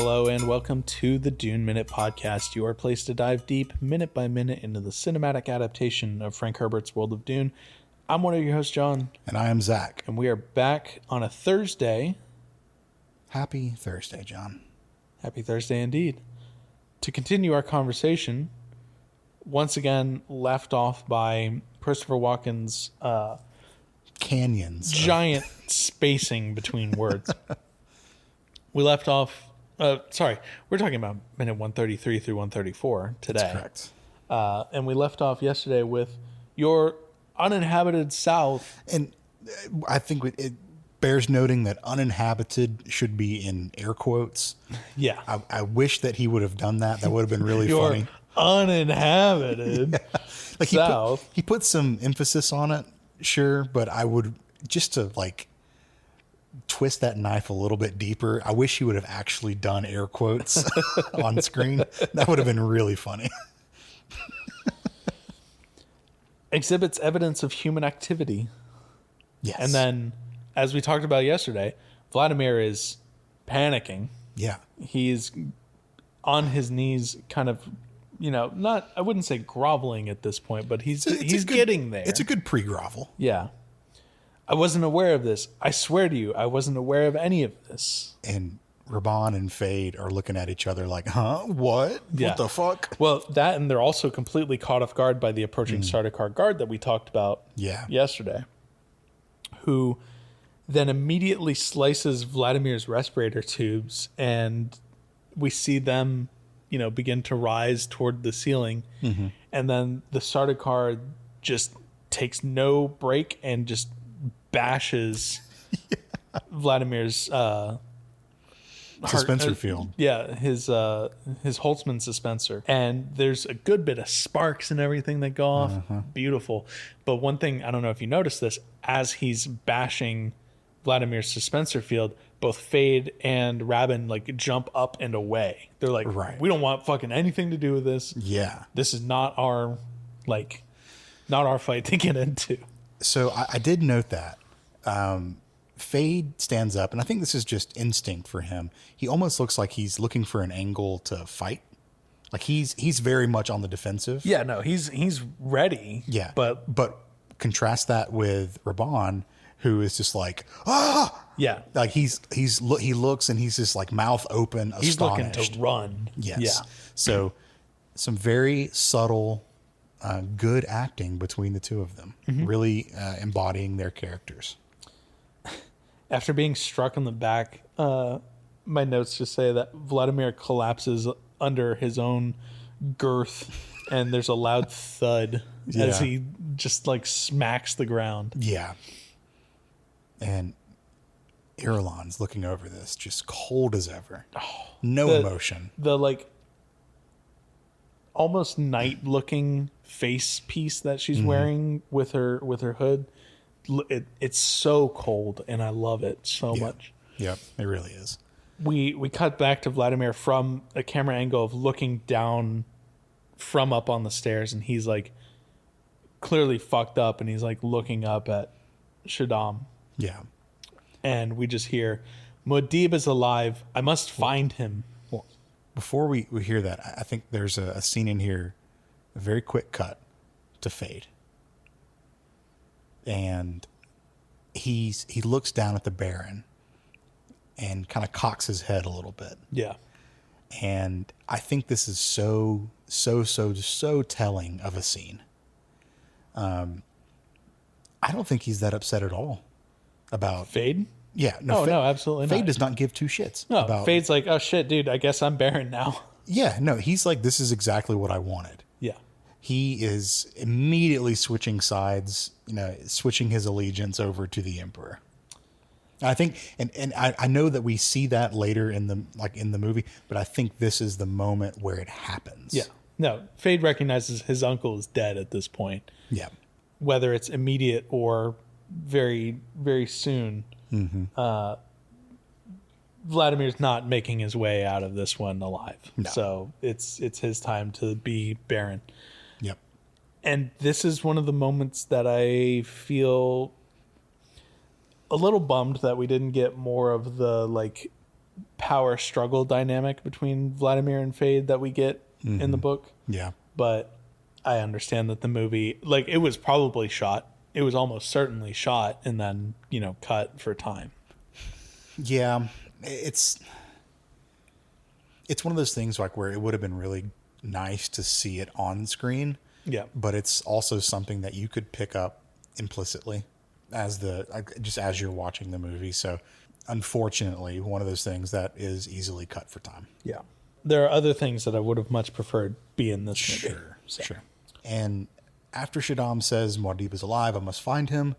Hello and welcome to the Dune Minute Podcast, your place to dive deep, minute by minute, into the cinematic adaptation of Frank Herbert's World of Dune. I'm one of your hosts, John. And I am Zach. And we are back on a Thursday. Happy Thursday, John. Happy Thursday indeed. To continue our conversation, once again left off by Christopher Walken's Canyons. Giant spacing between words. We left off... we're talking about minute 133 through 134 today. That's correct. And we left off yesterday with your uninhabited south. And I think it bears noting that uninhabited should be in air quotes. Yeah. I wish that he would have done that. That would have been really your funny. Uninhabited Like south. He put some emphasis on it, sure, but I would, just to like twist that knife a little bit deeper, I wish he would have actually done air quotes on screen. That would have been really funny. Exhibits evidence of human activity. Yes. And then, as we talked about yesterday, Vladimir is panicking. Yeah. He's on his knees, kind of, I wouldn't say groveling at this point, but he's getting there. It's a good pre-grovel. Yeah. I wasn't aware of this. I swear to you, I wasn't aware of any of this. And Raban and Fade are looking at each other like, huh? What? Yeah. What the fuck? Well, that, and they're also completely caught off guard by the approaching Sardaukar guard that we talked about yesterday, who then immediately slices Vladimir's respirator tubes, and we see them, begin to rise toward the ceiling. Mm-hmm. And then the Sardaukar just takes no break and just bashes Vladimir's Dispenser field. Yeah, his Holtzman dispenser. And there's a good bit of sparks and everything that go off. Beautiful. But one thing, I don't know if you noticed this, as he's bashing Vladimir's dispenser field, both Fade and Rabin jump up and away. They're like, right. We don't want fucking anything to do with this. Yeah. This is not our fight to get into. So I did note that. Fade stands up, and I think this is just instinct for him. He almost looks like he's looking for an angle to fight. Like he's very much on the defensive. Yeah, no, he's ready. Yeah. But contrast that with Raban, who is just like, ah! Yeah. Like he looks and he's just like mouth open, astonished. He's looking to run. Yes. Yeah. So some very subtle, good acting between the two of them, really embodying their characters. After being struck in the back, my notes just say that Vladimir collapses under his own girth, and there's a loud thud as he just smacks the ground. Yeah. And Irulan's looking over this, just cold as ever. No emotion. The almost night-looking face piece that she's wearing with her hood. It's so cold, and I love it so much. Yep, it really is. We cut back to Vladimir from a camera angle of looking down from up on the stairs, and he's clearly fucked up, and he's looking up at Shaddam. Yeah. And we just hear, Muad'Dib is alive. I must find him. Well, before we hear that, I think there's a scene in here, a very quick cut to Fade. And he looks down at the Baron and kind of cocks his head a little bit. Yeah. And I think this is so telling of a scene. I don't think he's that upset at all about Fade? Yeah. No, absolutely not. Fade does not give two shits. No, about Fade's like, oh shit, dude, I guess I'm Baron now. Yeah, no, he's like, this is exactly what I wanted. Yeah. He is immediately switching sides, switching his allegiance over to the Emperor. I think, and I know that we see that later in the movie, but I think this is the moment where it happens. Yeah. No, Fade recognizes his uncle is dead at this point. Yeah. Whether it's immediate or very, very soon. Mm-hmm. Vladimir's not making his way out of this one alive. No. So it's his time to be Baron. Yep. And this is one of the moments that I feel a little bummed that we didn't get more of the power struggle dynamic between Vladimir and Fade that we get in the book. Yeah. But I understand that the movie, like, it was probably shot. It was almost certainly shot and then, cut for time. Yeah. It's one of those things like where it would have been really nice to see it on screen. Yeah. But it's also something that you could pick up implicitly as you're watching the movie. So unfortunately, one of those things that is easily cut for time. Yeah. There are other things that I would have much preferred be in this movie. Sure. And after Shaddam says Muad'Dib is alive, I must find him,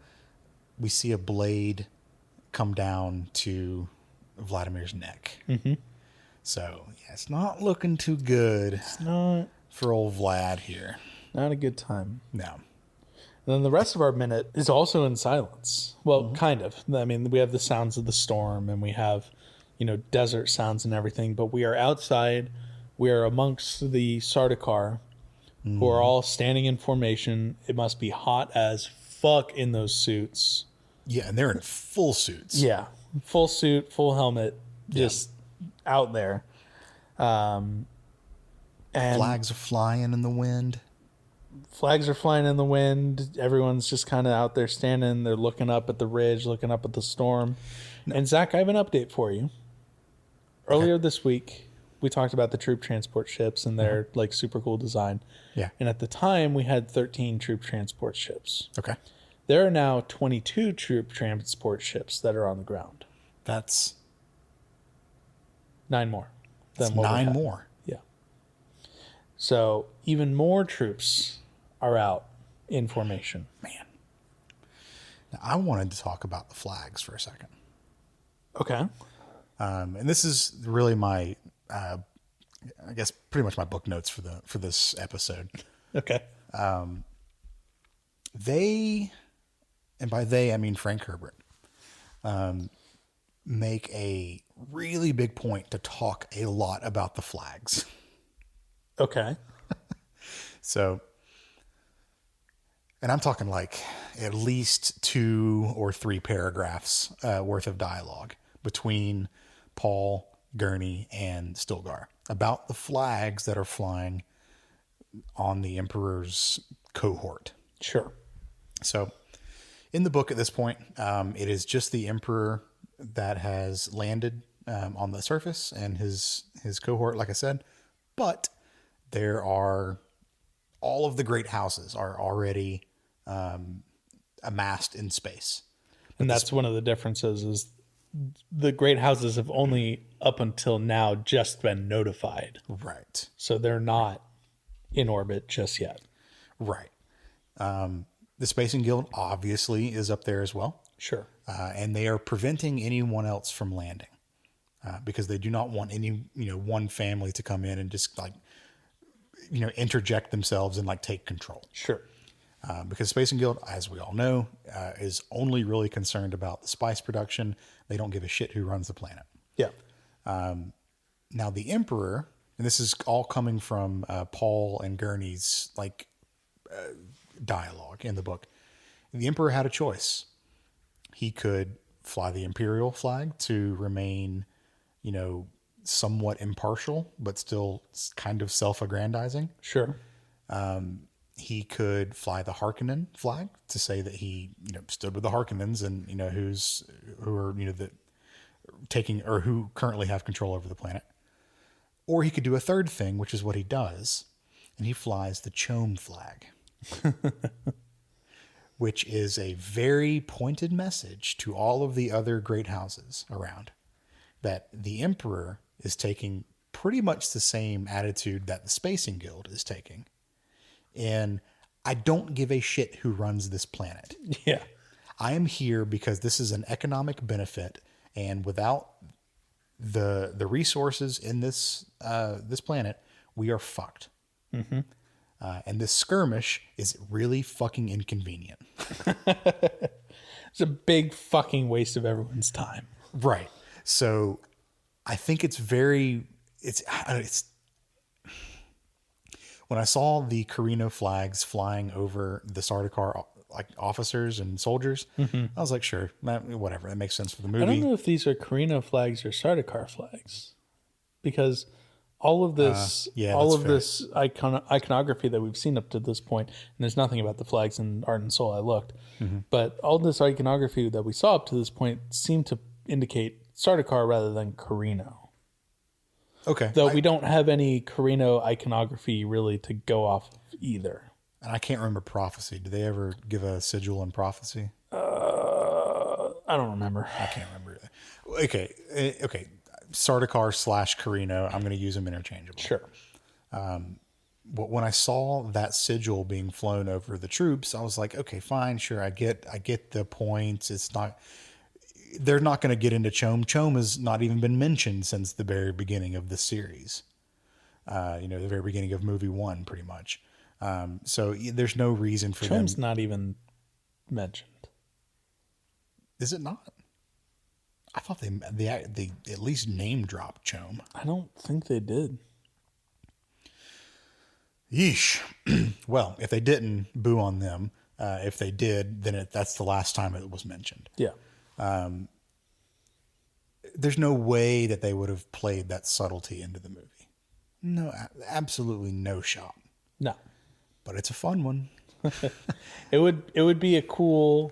we see a blade come down to Vladimir's neck. Mm-hmm. So, yeah, it's not looking too good. It's not for old Vlad here. Not a good time. No. And then the rest of our minute is also in silence. Well, kind of. I mean, we have the sounds of the storm and we have, desert sounds and everything, but we are outside. We are amongst the Sardaukar, who are all standing in formation. It must be hot as fuck in those suits. Yeah, and they're in full suits. Yeah. Full suit, full helmet, just out there. And flags are flying in the wind. Flags are flying in the wind. Everyone's just kind of out there standing. They're looking up at the ridge, looking up at the storm. No. And Zach, I have an update for you. Earlier this week, we talked about the troop transport ships and their like super cool design. Yeah. And at the time, we had 13 troop transport ships. Okay. There are now 22 troop transport ships that are on the ground. That's 9 more. That's 9 more. Yeah. So even more troops are out in formation. Man. Now, I wanted to talk about the flags for a second. Okay. And this is really my, I guess, pretty much my book notes for this episode. Okay. They, and by they I mean Frank Herbert, make a really big point to talk a lot about the flags. Okay. So, and I'm talking like at least 2 or 3 paragraphs worth of dialogue between Paul, Gurney, and Stilgar about the flags that are flying on the Emperor's cohort. Sure. So in the book at this point, it is just the Emperor that has landed on the surface and his cohort, like I said. But there are all of the great houses are already amassed in space. And that's one of the differences is the great houses have only up until now just been notified. Right. So they're not in orbit just yet. Right. The Spacing Guild obviously is up there as well. Sure. And they are preventing anyone else from landing because they do not want any, one family to come in and just like, interject themselves and like take control. Sure. Because Spacing Guild, as we all know, is only really concerned about the spice production. They don't give a shit who runs the planet. Yeah. Now the Emperor, and this is all coming from Paul and Gurney's like dialogue in the book. The Emperor had a choice. He could fly the Imperial flag to remain, somewhat impartial, but still kind of self-aggrandizing. Sure. He could fly the Harkonnen flag to say that he, stood with the Harkonnens and, who are, the taking or who currently have control over the planet. Or he could do a third thing, which is what he does, and he flies the Chom flag, which is a very pointed message to all of the other great houses around that the Emperor is taking pretty much the same attitude that the Spacing Guild is taking. And I don't give a shit who runs this planet. Yeah. I am here because this is an economic benefit, and without the resources in this planet, we are fucked. Mm-hmm. And this skirmish is really fucking inconvenient. It's a big fucking waste of everyone's time. Right. So I think it's when I saw the Carino flags flying over the Sardaukar like officers and soldiers. I was like, sure, whatever, that makes sense for the movie. I don't know if these are Carino flags or Sardaukar flags, because all of this, this iconography that we've seen up to this point, and there's nothing about the flags in Art and Soul. I looked, but all this iconography that we saw up to this point seemed to indicate Sardaukar rather than Carino. Okay, though we don't have any Carino iconography really to go off of either. And I can't remember Prophecy. Did they ever give a sigil in Prophecy? I don't remember. I can't remember. Okay. Sardaukar / Carino. I'm going to use them interchangeable. Sure. But when I saw that sigil being flown over the troops, I was like, okay, fine, sure. I get the point. It's not. They're not going to get into Chom. Chom has not even been mentioned since the very beginning of the series. The very beginning of movie 1, pretty much. So there's no reason for Chom's not even mentioned. Is it not? I thought they at least name dropped Chom. I don't think they did. Yeesh. Well, if they didn't, boo on them. If they did, then that's the last time it was mentioned. Yeah. There's no way that they would have played that subtlety into the movie. No, absolutely no shot. No. But it's a fun one. It would be a cool,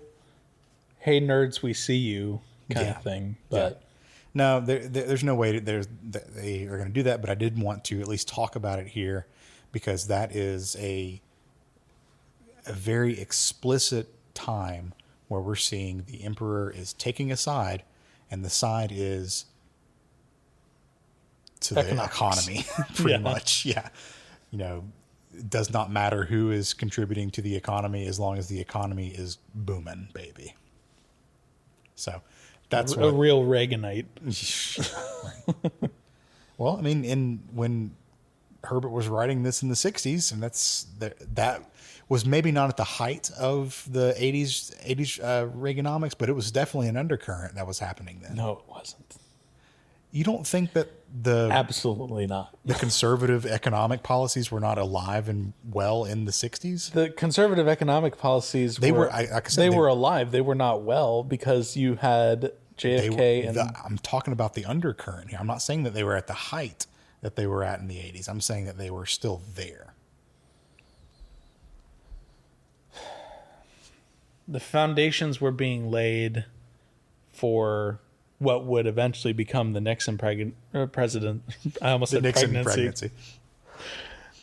hey nerds, we see you kind of thing. But no, there's no way they are going to do that. But I did want to at least talk about it here, because that is a very explicit time where we're seeing the Emperor is taking a side, and the side is to the economy, pretty much. Yeah. It does not matter who is contributing to the economy as long as the economy is booming, baby. So that's a real Reaganite. Right. Well, I mean, when Herbert was writing this in the 60s, and that was maybe not at the height of the 80s Reaganomics, but it was definitely an undercurrent that was happening then. No, it wasn't. You don't think that absolutely not. The conservative economic policies were not alive and well in the 60s? The conservative economic policies were alive. They were not well because you had JFK I'm talking about the undercurrent here. I'm not saying that they were at the height that they were at in the 80s. I'm saying that they were still there. The foundations were being laid for what would eventually become the Nixon president. I almost said pregnancy.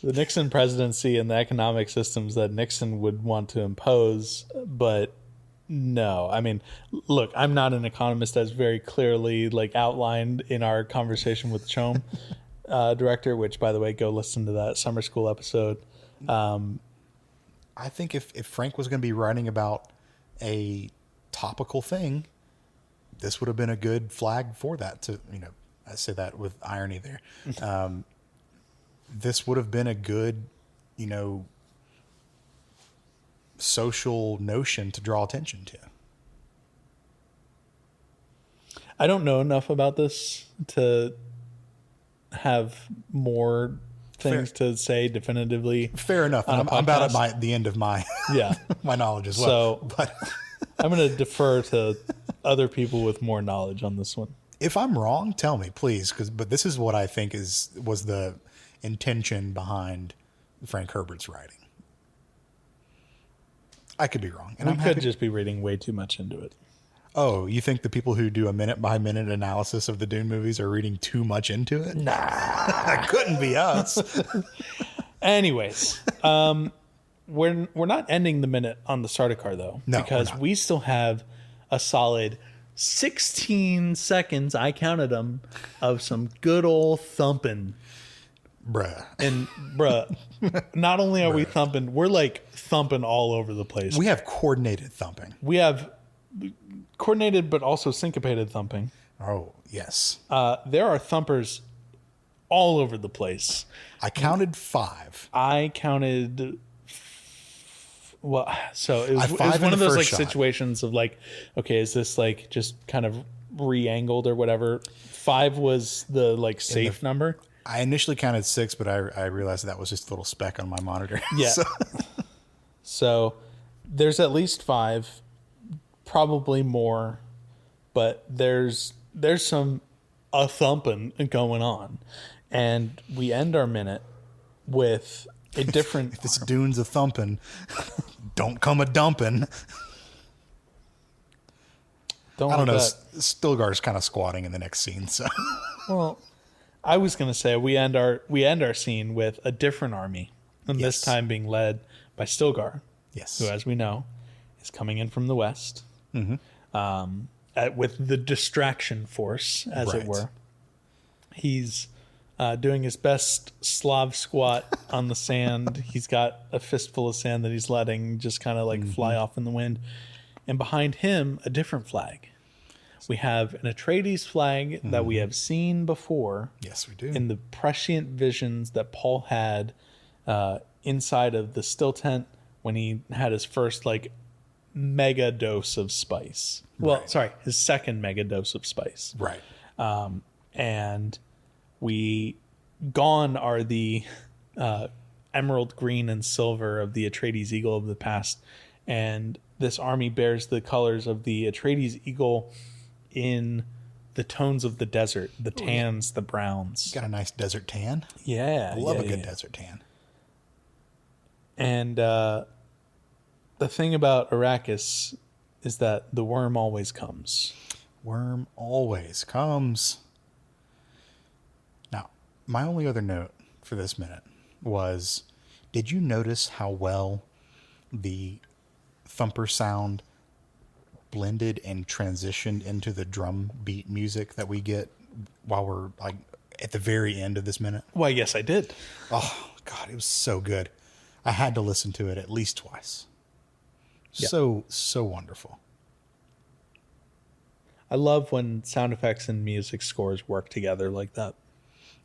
The Nixon presidency and the economic systems that Nixon would want to impose. But no, I mean, look, I'm not an economist, as very clearly outlined in our conversation with Chom, director, which, by the way, go listen to that summer school episode. I think if Frank was going to be writing about a topical thing, this would have been a good flag for that. I say that with irony there. This would have been a good, social notion to draw attention to. I don't know enough about this to have more things to say definitively. Fair enough. I'm about at the end of my my knowledge as well. So, but I'm going to defer to other people with more knowledge on this one. If I'm wrong, tell me, please. But this is what I think was the intention behind Frank Herbert's writing. I could be wrong, and I could just be reading way too much into it. Oh, you think the people who do a minute-by-minute analysis of the Dune movies are reading too much into it? Nah, that couldn't be us. Anyways, we're not ending the minute on the Sardaukar though, because we still have a solid 16 seconds. I counted them of some good old thumping, bruh. And not only are we thumping, we're thumping all over the place. We have coordinated thumping. We have coordinated but also syncopated thumping. Oh, yes. There are thumpers all over the place. I counted 5. I counted. Well, so it was one of those situations of okay, is this just kind of re-angled or whatever? 5 was the safe number. I initially counted 6, but I realized that was just a little speck on my monitor. Yeah. So there's at least 5, probably more, but there's some a thumping going on, and we end our minute with a different. If this Dune's a thumping, don't come a dumping. I don't know. Stilgar's kind of squatting in the next scene. So, well, I was going to say we end our scene with a different army, and this time being led by Stilgar. Yes, who, as we know, is coming in from the west, with the distraction force, as it were. He's doing his best Slav squat on the sand. He's got a fistful of sand that he's letting just kind of like fly off in the wind. And behind him, a different flag. We have an Atreides flag that we have seen before. Yes, we do. In the prescient visions that Paul had inside of the still tent when he had his first like mega dose of spice. Well, sorry, his second mega dose of spice. Right. And gone are the emerald green and silver of the Atreides eagle of the past. And this army bears the colors of the Atreides eagle in the tones of the desert, the tans, the browns. Got a nice desert tan. Yeah. I love a good desert tan. And the thing about Arrakis is that the worm always comes. Worm always comes. Now, my only other note for this minute was, did you notice how well the thumper sound blended and transitioned into the drum beat music that we get while we're like at the very end of this minute? Why, yes, I did. Oh God, it was so good. I had to listen to it at least twice. Yeah. So wonderful. I love when sound effects and music scores work together like that.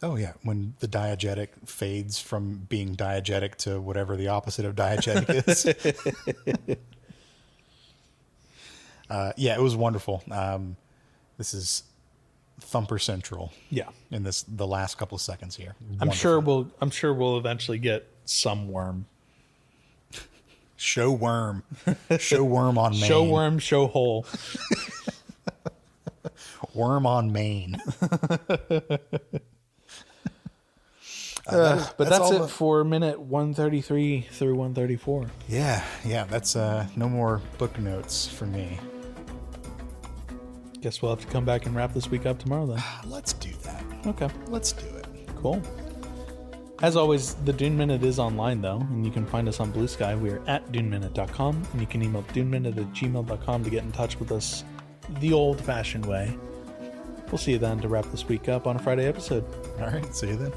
Oh yeah, when the diegetic fades from being diegetic to whatever the opposite of diegetic is. Yeah, it was wonderful. This is Thumper Central. Yeah, in the last couple of seconds here. I'm sure we'll eventually get some worm. Show worm on Maine. Show worm, show hole. Worm on Maine. But that's it for minute 133 through 134. Yeah, that's no more book notes for me. Guess we'll have to come back and wrap this week up tomorrow then. Let's do that. Okay. Let's do it. Cool. As always, the Dune Minute is online though, and you can find us on Blue Sky. We are at duneminute.com, and you can email duneminute@gmail.com to get in touch with us the old-fashioned way. We'll see you then to wrap this week up on a Friday episode. All right, see you then.